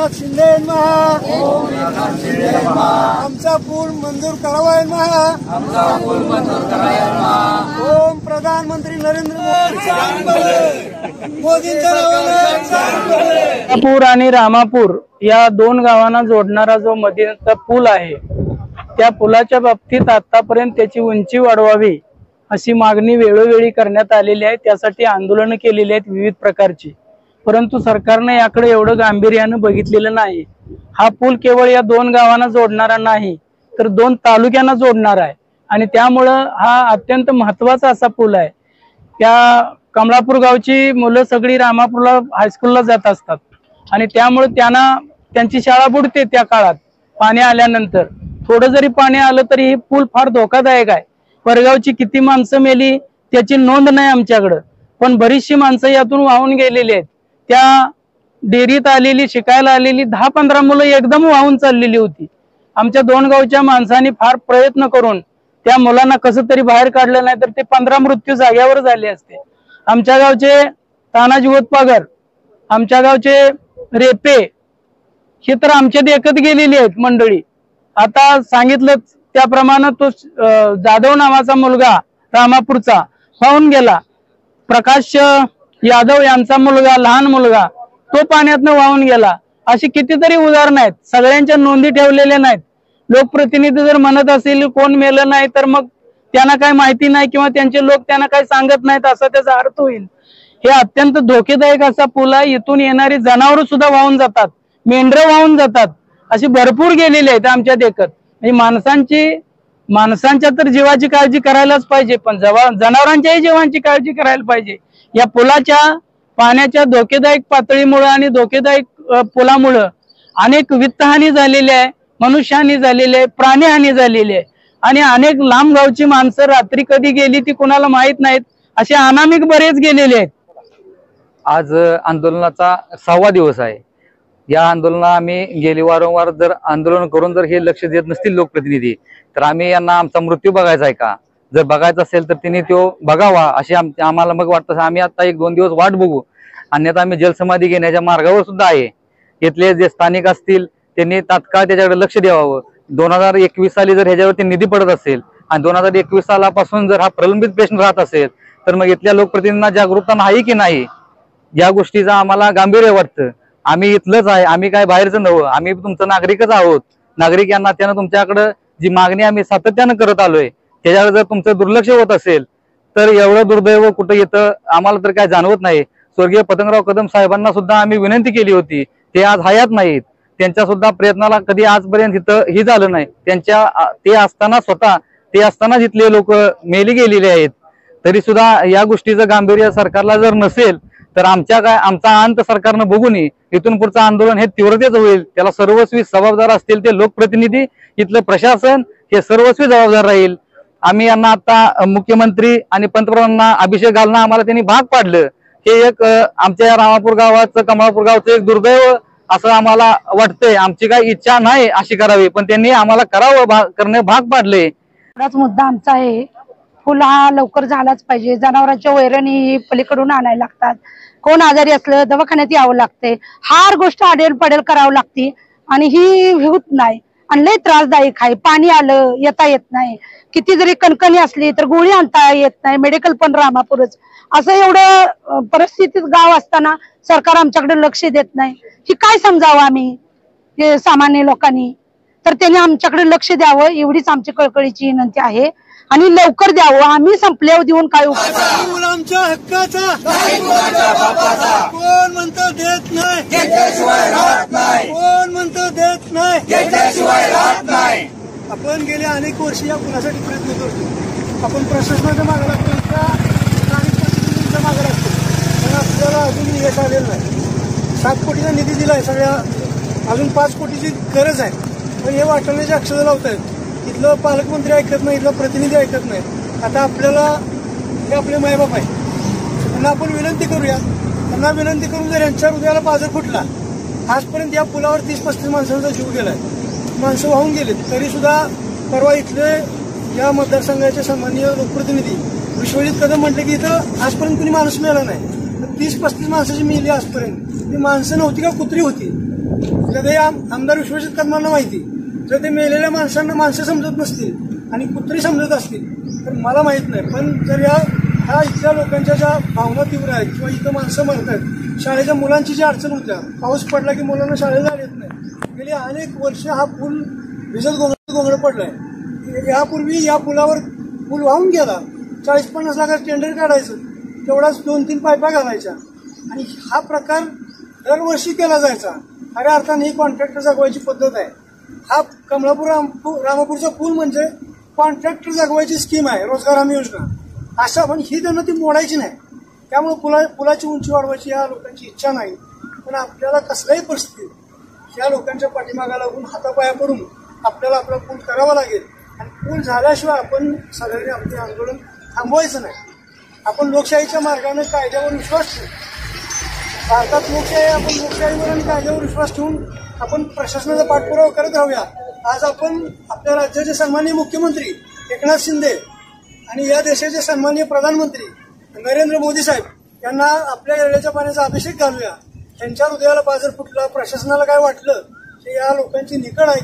एकनाथ शिंदे आमचा पूल मंजूर करावा ओम प्रधानमंत्री नरेंद्र मोदींच्या नावाने। पूर आणि रामापूर या दोन गावांना जोडणारा जो मध्यंतरीचा पूल आहे त्या पुलाच्या बाबतीत आतापर्यंत त्याची उंची वाढवावी अशी मागणी वेळोवेळी करण्यात आलेली आहे। त्यासाठी आंदोलन केलेली आहेत विविध प्रकारची, परंतु सरकारने याकडे एवढं गांभीर्याने बघितलेलं नाही। हा पूल केवळ या दोन गावांना जोडणारा नाही तर दोन तालुक्यांना जोडणारा आहे आणि त्यामुळे हा अत्यंत महत्त्वाचा असा पूल आहे। त्या कमळापूर गावची मुलं सगळी रामापूरला हायस्कूलला जात असतात आणि त्यामुळे त्यांची शाळा बुडते। त्या काळात पाणी आल्यानंतर थोडं जरी पाणी आलं तरी हे पूल फार धोकादायक आहे। परगावची किती माणसं मेली त्याची नोंद नाही आमच्याकडे, पण बरीचशी माणसं यातून वाहून गेलेली आहेत। त्या डेअरीत आलेली शिकायला आलेली 10-15 मुलं एकदम वाहून चाललेली होती। आमच्या दोन गावच्या माणसांनी फार प्रयत्न करून त्या मुलांना कसं तरी बाहेर काढलं, नाही तर ते 15 मृत्यू जाग्यावर झाले असते। आमच्या गावचे तानाजी होतपागर, आमच्या गावचे रेपे हे तर आमच्या देखत गेलेली आहेत मंडळी। आता सांगितलं त्याप्रमाणे तो जाधव नावाचा मुलगा रामापूरचा वाहून गेला। प्रकाश यादव यांचा मुलगा, लहान मुलगा, तो पाण्यातनं वाहून गेला। अशी कितीतरी उदाहरणं आहेत, सगळ्यांच्या नोंदी ठेवलेल्या नाहीत। लोकप्रतिनिधी जर म्हणत असेल कोण मेलं नाही तर मग त्यांना काय माहिती नाही किंवा त्यांचे लोक त्यांना काय सांगत नाहीत असा त्याचा अर्थ होईल। हे अत्यंत धोकेदायक असा पूल आहे। इथून येणारी जनावर सुद्धा वाहून जातात, मेंढरं वाहून जातात, अशी भरपूर गेलेली आहेत आमच्या देखत। माणसांच्या तर जीवाची काळजी करायलाच पाहिजे, पण जनावरांच्याही जीवांची काळजी करायला पाहिजे। या पुलाच्या पाण्याच्या धोकेदायक पातळीमुळे आणि धोकेदायक पुलामुळे अनेक वित्तहानी झालेली आहे, मनुष्यहानी झालेली आहे, प्राणीहानी झालेली आहे आणि अनेक लांब गावची माणसं रात्री कधी गेली ती कुणाला माहित नाहीत, असे अनामिक बरेच गेलेले आहेत। आज आंदोलनाचा 6वा दिवस आहे। या आंदोलनाला आम्ही गेली वारंवार जर आंदोलन करून जर हे लक्ष देत नसतील लोकप्रतिनिधी तर आम्ही यांना आमचा मृत्यू बघायचा आहे का, जर बघायचा असेल तर त्यांनी तो बघावा अशी आम्हाला मग वाटतं। आम्ही आता 1-2 दिवस वाट बघू, अन्यथा आम्ही जलसमाधी घेण्याच्या मार्गावर सुद्धा आहे। इथले जे स्थानिक असतील त्यांनी तात्काळ त्याच्याकडे लक्ष द्यावं। 2021 साली जर ह्याच्यावरती निधी पडत असेल आणि 2021 सालापासून जर हा प्रलंबित प्रश्न राहत असेल तर मग इथल्या लोकप्रतिनिधींना जागरूकता नाही की नाही, या गोष्टीचा आम्हाला गांभीर्य वाटतं। आम्ही इथलंच आहे, आम्ही काय बाहेरचं नव्हतं, आम्ही तुमचं नागरिकच आहोत। नागरिक यांना त्यानं तुमच्याकडे जी मागणी आम्ही सातत्यानं करत आलोय त्याच्याकडे जर तुमचं दुर्लक्ष होत असेल तर एवढं दुर्दैव कुठं येतं आम्हाला तर काय जाणवत नाही। स्वर्गीय पतंगराव कदम साहेबांना सुद्धा आम्ही विनंती केली होती, ते आज हयात नाहीत, त्यांच्या सुद्धा प्रयत्नाला कधी आजपर्यंत इथं ही झालं नाही। ते असताना इथले लोक मेली गेलेले आहेत, तरी सुद्धा या गोष्टीचं गांभीर्य सरकारला जर नसेल तर आमचा अंत सरकारनं बघू नये। इथून पुढचं आंदोलन हे तीव्रतेचं होईल, त्याला सर्वस्वी जबाबदार असतील ते लोकप्रतिनिधी, इथलं प्रशासन हे सर्वस्वी जबाबदार राहील। आम्ही यांना आता मुख्यमंत्री आणि पंतप्रधानांना अभिषेक घालणं आम्हाला त्यांनी भाग पाडलं, हे एक आमच्या रामापूर गावाचं, कमळापूर गावचं एक दुर्दैव असं आम्हाला वाटतंय। आमची काही इच्छा नाही अशी करावी, पण त्यांनी आम्हाला करणे भाग पाडले। एवढाच मुद्दा आमचा आहे, पूल हा लवकर झालाच पाहिजे। जनावरांच्या वैरणी पलीकडून आणायला लागतात, कोण आजारी असलं दवाखान्यात यावं लागते, हार गोष्ट आडेल पडेल करावं लागते आणि ही होत नाही आणि लय त्रासदायक आहे। पाणी आलं येता येत नाही, किती जरी कणकणी असली तर गोळी आणता येत नाही, मेडिकल पण रामापूरच असं एवढं परिस्थितीत गाव असताना सरकार आमच्याकडे लक्ष देत नाही। ही काय समजावं आम्ही सामान्य लोकांनी, तर त्यांनी आमच्याकडे लक्ष द्यावं एवढीच आमची कळकळीची विनंती आहे आणि लवकर द्यावं। आम्ही संपल्यावर देऊन काय उपयोग, मुलांच्या हक्काचा कोण म्हणतं देत नाही, कोण म्हणतं देत नाही। आपण गेल्या अनेक वर्ष या पुलासाठी प्रयत्न करतो, आपण प्रशासनाच्या मागे लागतो, स्थानिक प्रतिनिधींच्या मागे लागतो, पण आपल्याला अजून यश आलेलं नाही। 7 कोटीचा निधी दिलाय सगळ्या, अजून 5 कोटीची गरज आहे, पण हे वाटवण्याचे अक्षर लावत आहेत। इथलं पालकमंत्री ऐकत नाही, इथलं प्रतिनिधी ऐकत नाही। आता आपल्याला हे आपले मायबाप आहे, त्यांना आपण विनंती करूया, त्यांना विनंती करून जर यांच्या हृदयाला बाजार फुटला, आजपर्यंत या पुलावर 30-35 माणसांचा जीव गेलाय, माणसं वाहून गेलेत, तरी सुद्धा परवा इथले या मतदारसंघाचे सन्माननीय लोकप्रतिनिधी विश्वजित कदम म्हटले की इथं आजपर्यंत कुणी माणूस मिळाला नाही। 30-35 माणसाची मेली आजपर्यंत, ती माणसं नव्हती का कुत्री होती, तर ते आमदार विश्वजित कदमांना माहिती. जर ते मेलेल्या माणसांना माणसं समजत नसतील आणि कुत्री समजत असतील तर मला माहित नाही. पण जर ह्या इथल्या लोकांच्या ज्या भावना तीव्र आहेत किंवा इथं माणसं मरतात, शाळेच्या मुलांची जी अडचण होत्या, पाऊस पडला की मुलांना शाळेला येत नाही, गेली अनेक वर्ष हा पूल भिजत गोंगडं पडलाय. यापूर्वी या पुलावर पूल वाहून गेला, 40-50 लाखाचं टेंडर काढायचं, तेवढाच 2-3 पायपा घालायच्या आणि हा प्रकार दरवर्षी केला जायचा. खऱ्या अर्थाने ही कॉन्ट्रॅक्टर जगवायची पद्धत आहे. हा कमळापूर रामापूरचा पूल म्हणजे कॉन्ट्रॅक्टर जगवायची स्कीम आहे, रोजगार हमी योजना. अशा पण ही त्यांना ती मोडायची नाही. त्यामुळे पुलाची उंची वाढवायची या लोकांची इच्छा नाही. पण आपल्याला कसल्याही परिस्थितीत या लोकांच्या पाठीमागा लागून हातापाया पडून आपल्याला आपला पूल करावा लागेल. आणि पूल झाल्याशिवाय आपण सगळ्यांनी आपले आंदोलन थांबवायचं नाही. आपण लोकशाहीच्या मार्गाने कायद्यावर विश्वास ठेवू. भारतात लोकशाही, आपण लोकशाहीवर आणि कायद्यावर विश्वास ठेवून आपण प्रशासनाचा पाठपुरावा करत राहूया. आज आपण आपल्या राज्याचे सन्माननीय मुख्यमंत्री एकनाथ शिंदे आणि या देशाचे सन्माननीय प्रधानमंत्री नरेंद्र मोदी साहेब यांना आपल्या येण्याच्या पाण्याचा अभिषेक घालूया. त्यांच्या हृदयाला बाजार फुटला, प्रशासनाला काय वाटलं की या लोकांची निकड आहे,